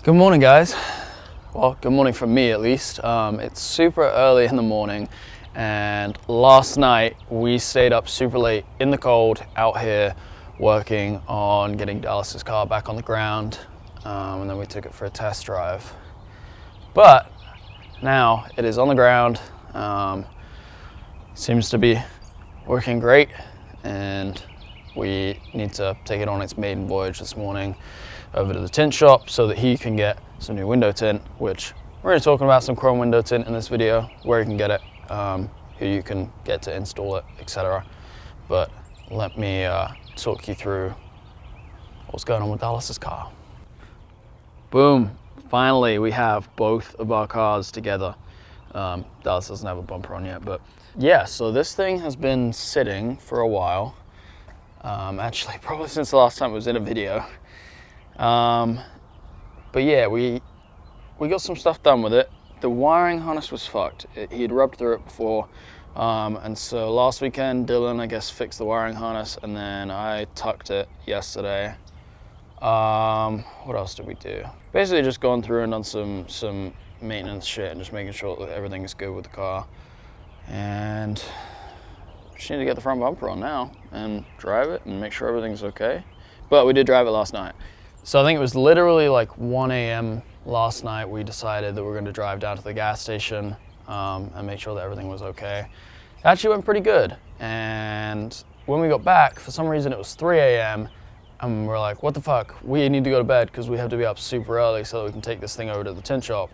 Good morning, guys. Well, good morning from me at least. It's super early in the morning, and last night we stayed up super late in the cold out here working on getting Dallas's car back on the ground, and then we took it for a test drive. But now it is on the ground. Seems to be working great, and we need to take it on its maiden voyage this morning over to the tint shop so that he can get some new window tint, which we're going to be talking about some chrome window tint in this video, where you can get it, who you can get to install it, etc. But let me talk you through what's going on with Dallas's car. Boom, finally we have both of our cars together. Dallas doesn't have a bumper on yet, but yeah, so this thing has been sitting for a while. Actually, probably since the last time it was in a video. But yeah, we got some stuff done with it. The wiring harness was fucked. He had rubbed through it before, and so last weekend Dylan, I guess, fixed the wiring harness, and then I tucked it yesterday. What else did we do? Basically just gone through and done some maintenance shit and just making sure that everything is good with the car. And just need to get the front bumper on now and drive it and make sure everything's okay. But we did drive it last night. So I think it was literally like 1 a.m. last night we decided that we were going to drive down to the gas station and make sure that everything was okay. It actually went pretty good. And when we got back, for some reason it was 3 a.m. and we're like, what the fuck? We need to go to bed because we have to be up super early so that we can take this thing over to the tint shop.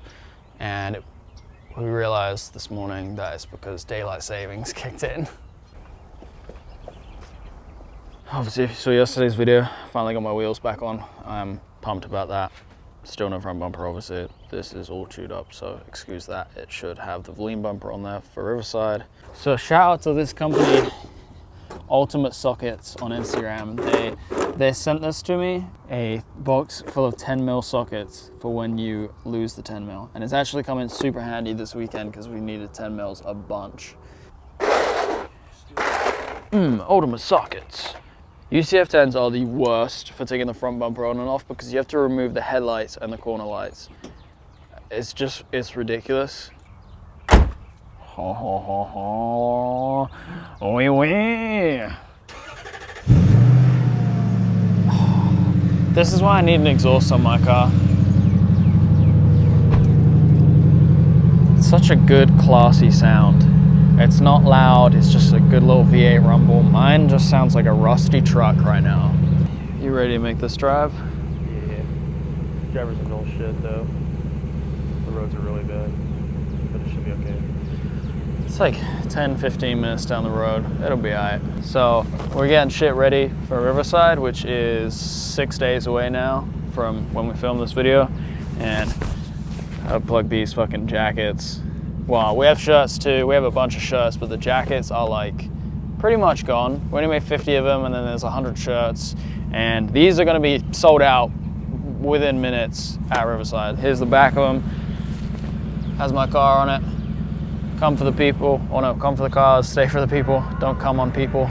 And we realized this morning that it's because daylight savings kicked in. Obviously, if you saw yesterday's video, finally got my wheels back on. I'm pumped about that. Still no front bumper, obviously. This is all chewed up, so excuse that. It should have the Volume bumper on there for Riverside. So shout out to this company, Ultimate Sockets on Instagram. They sent this to me, a box full of 10mm sockets for when you lose the 10mm. And it's actually come in super handy this weekend because we needed 10mm a bunch. Ultimate Sockets. UCF 10s are the worst for taking the front bumper on and off because you have to remove the headlights and the corner lights. It's ridiculous. Ho ho ho ho. Oui, oui. This is why I need an exhaust on my car. It's such a good, classy sound. It's not loud, it's just a good little V8 rumble. Mine just sounds like a rusty truck right now. You ready to make this drive? Yeah. Jefferson's old shit though. The roads are really bad, but it should be okay. It's like 10-15 minutes down the road. It'll be alright. So we're getting shit ready for Riverside, which is 6 days away now from when we filmed this video. And I'll plug these fucking jackets. Well, we have shirts too. We have a bunch of shirts, but the jackets are like pretty much gone. We only made 50 of them, and then there's 100 shirts. And these are gonna be sold out within minutes at Riverside. Here's the back of them. Has my car on it. Come for the people. Oh no, come for the cars, stay for the people. Don't come on people.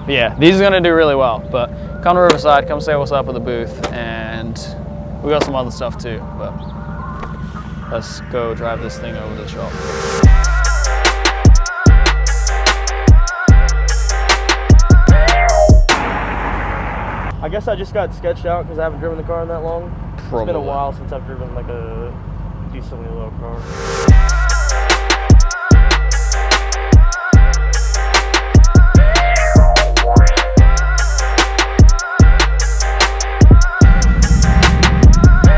But yeah, these are gonna do really well. But come to Riverside, come say what's up at the booth. And we got some other stuff too, but let's go drive this thing over to the shop. I guess I just got sketched out because I haven't driven the car in that long. Probably. It's been a while since I've driven like a decently low car.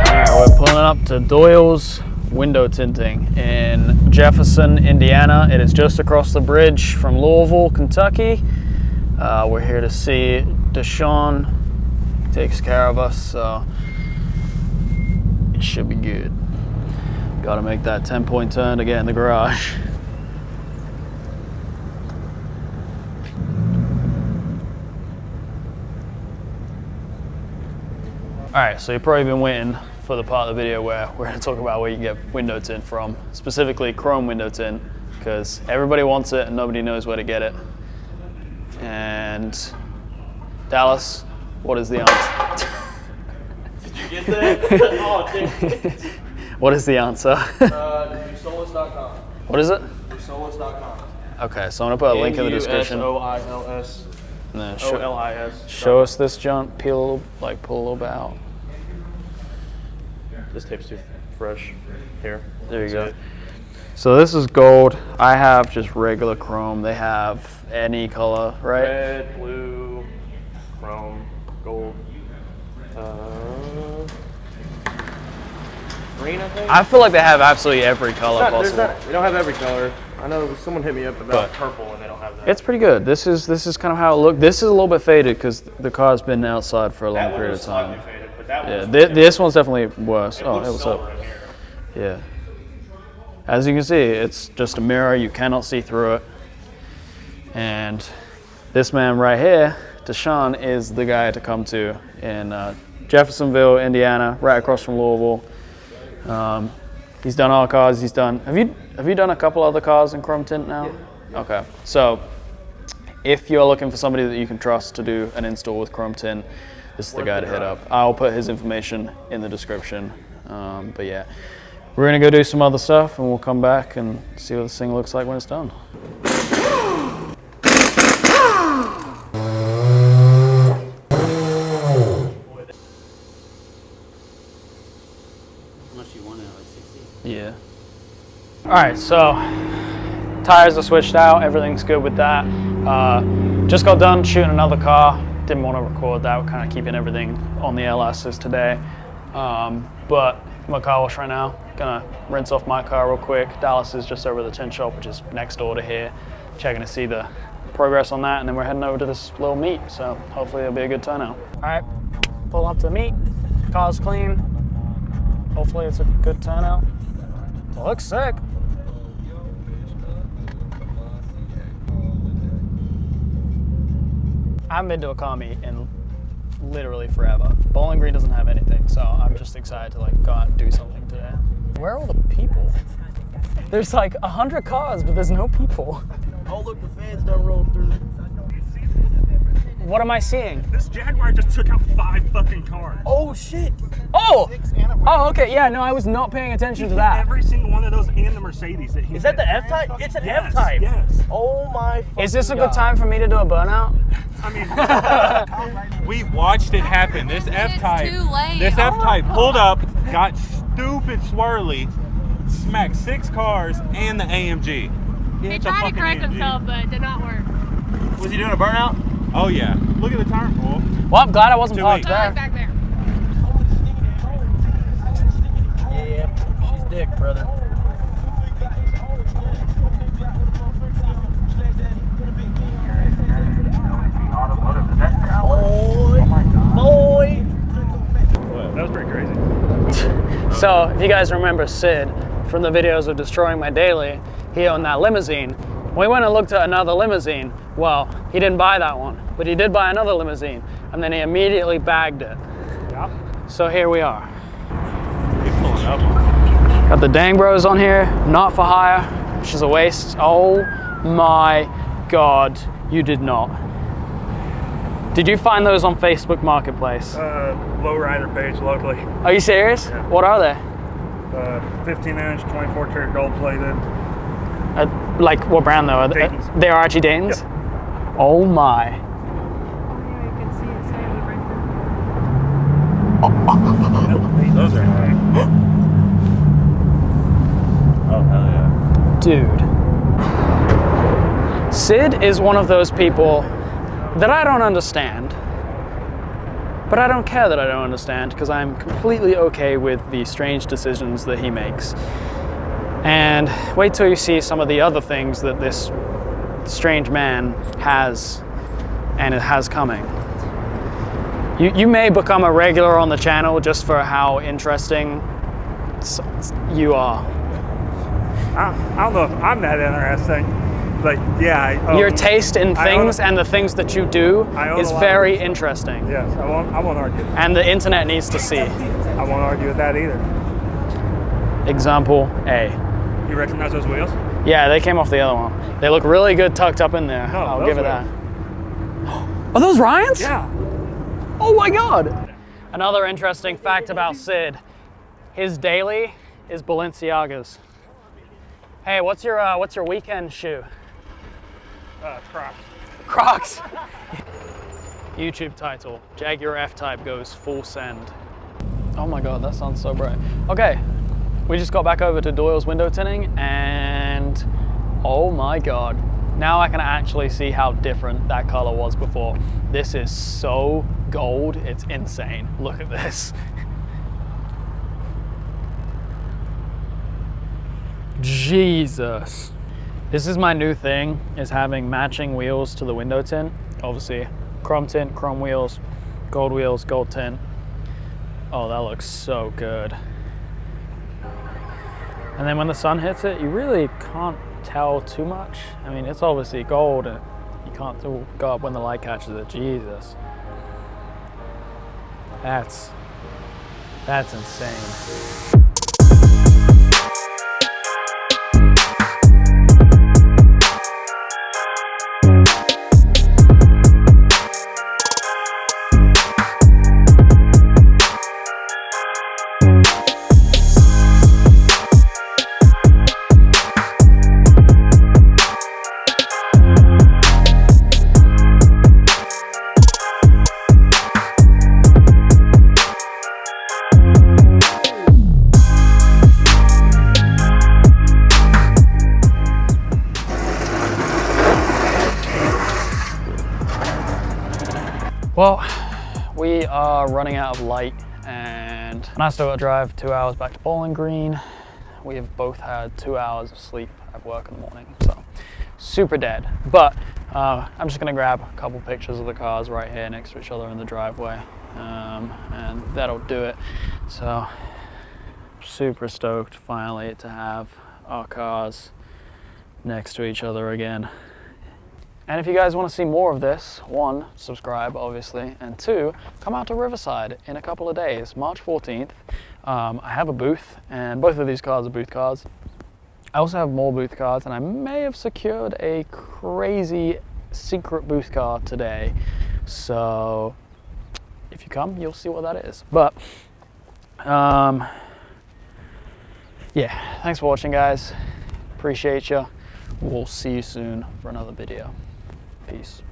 Alright, we're pulling up to Doyle's Window Tinting in Jefferson, Indiana. It is just across the bridge from Louisville, Kentucky. We're here to see Deshaun. He takes care of us, so it should be good. Got to make that 10-point turn to get in the garage. Alright, so you've probably been waiting for the part of the video where we're going to talk about where you can get window tint from, specifically chrome window tint, because everybody wants it and nobody knows where to get it. And Dallas, what is the answer? Get that? Oh, dude. What is the answer? Solis.com. What is it? Solis.com. Okay, so I'm gonna put a link in the description. Soils. And then OLIS. show us this junk. Pull a little bit out. This tape's too fresh. Here. There you go. So this is gold. I have just regular chrome. They have any color, right? Red, blue, chrome, gold. Green, I think? I feel like they have absolutely every color possible. We don't have every color. I know someone hit me up about purple and they don't have that. It's pretty good. This is kind of how it looked. This is a little bit faded because the car's been outside for a long period of time. Faded, but that Yeah, this one's definitely worse. Oh, hey, what's up? in here. Yeah. As you can see, it's just a mirror. You cannot see through it. And this man right here, Deshaun, is the guy to come to in Jeffersonville, Indiana, right across from Louisville. He's done all cars. He's done. Have you done a couple other cars in chrome tint now? Yeah. Okay. So if you're looking for somebody that you can trust to do an install with chrome tint, this is the guy to hit up. I'll put his information in the description. But yeah, we're gonna go do some other stuff, and we'll come back and see what this thing looks like when it's done. Yeah. All right, so tires are switched out. Everything's good with that. Just got done shooting another car. Didn't want to record that. We're kind of keeping everything on the LSs today. But I'm at car wash right now. Gonna rinse off my car real quick. Dallas is just over the tint shop, which is next door to here. Checking to see the progress on that, and then we're heading over to this little meet. So hopefully it'll be a good turnout. All right, pull up to the meet. Car's clean. Hopefully it's a good turnout. It looks sick. I haven't been to a car meet in literally forever. Bowling Green doesn't have anything, so I'm just excited to like go out and do something today. Where are all the people? There's like 100 cars, but there's no people. Oh look, the fans done rolled through. What am I seeing? This Jaguar just took out 5 fucking cars. Oh shit! Oh! Oh, okay, yeah, no, I was not paying attention to that. Every single one of those and the Mercedes that he Is that the hit. F-Type? It's an Yes, F-Type. yes. Oh my fucking Is this a God. good time for me to do a burnout? I mean, we watched it happen. This F-Type, too late. this F-Type pulled up, got stupid swirly, smacked 6 cars and the AMG. He It's a tried to fucking correct AMG. himself, but it did not work. Was he doing a burnout? Oh yeah, look at the tire pull. Well, I'm glad I wasn't Too parked late. Oh, there. he's back there. Yeah, she's dick, brother. Boy. That was pretty crazy. So, if you guys remember Sid from the videos of Destroying My Daily, he owned that limousine. We went and looked at another limousine. Well, he didn't buy that one, but he did buy another limousine, and then he immediately bagged it. Yeah. So here we are. He's pulling up. Got the Dang Bros on here, not for hire, which is a waste. Oh my God, you did not. Did you find those on Facebook Marketplace? Lowrider page locally. Are you serious? Yeah. What are they? 15-inch, 24-karat gold plated. Like what brand though? Dayton's. They are actually Dayton's? Oh my. Yeah, you can see it saying right Those are high. Oh hell yeah. Dude. Sid is one of those people that I don't understand. But I don't care that I don't understand because I'm completely okay with the strange decisions that he makes. And wait till you see some of the other things that this strange man has and it has coming. You may become a regular on the channel just for how interesting you are. I don't know if I'm that interesting, but yeah. Your taste in things and the things that you do I own is a lot very of interesting. Yes, I won't argue. And the internet needs to see. I won't argue with that either. Example A. You recognize those wheels? Yeah, they came off the other one. They look really good tucked up in there. No, I'll those give it were- that. Are those Ryan's? Yeah. Oh my God. Another interesting fact about Sid, his daily is Balenciagas. Hey, what's your weekend shoe? Crocs. Crocs. YouTube title, Jaguar F-Type goes full send. Oh my God, that sounds so bright. Okay, we just got back over to Doyle's window tinting and oh my God. Now I can actually see how different that color was before. This is so gold, it's insane. Look at this. Jesus. This is my new thing, is having matching wheels to the window tint. Obviously, chrome tint, chrome wheels, gold tint. Oh, that looks so good. And then when the sun hits it, you really can't tell too much. I mean, it's obviously gold and you can't go up when the light catches it. Jesus. That's insane. Well, we are running out of light and I still got to drive 2 hours back to Bowling Green. We have both had 2 hours of sleep at work in the morning, so super dead. But I'm just gonna grab a couple pictures of the cars right here next to each other in the driveway, and that'll do it. So super stoked finally to have our cars next to each other again. And if you guys want to see more of this, 1, subscribe obviously, and 2, come out to Riverside in a couple of days, March 14th. I have a booth, and both of these cars are booth cars. I also have more booth cars, and I may have secured a crazy secret booth car today. So if you come, you'll see what that is. But yeah, thanks for watching, guys. Appreciate you. We'll see you soon for another video. Peace.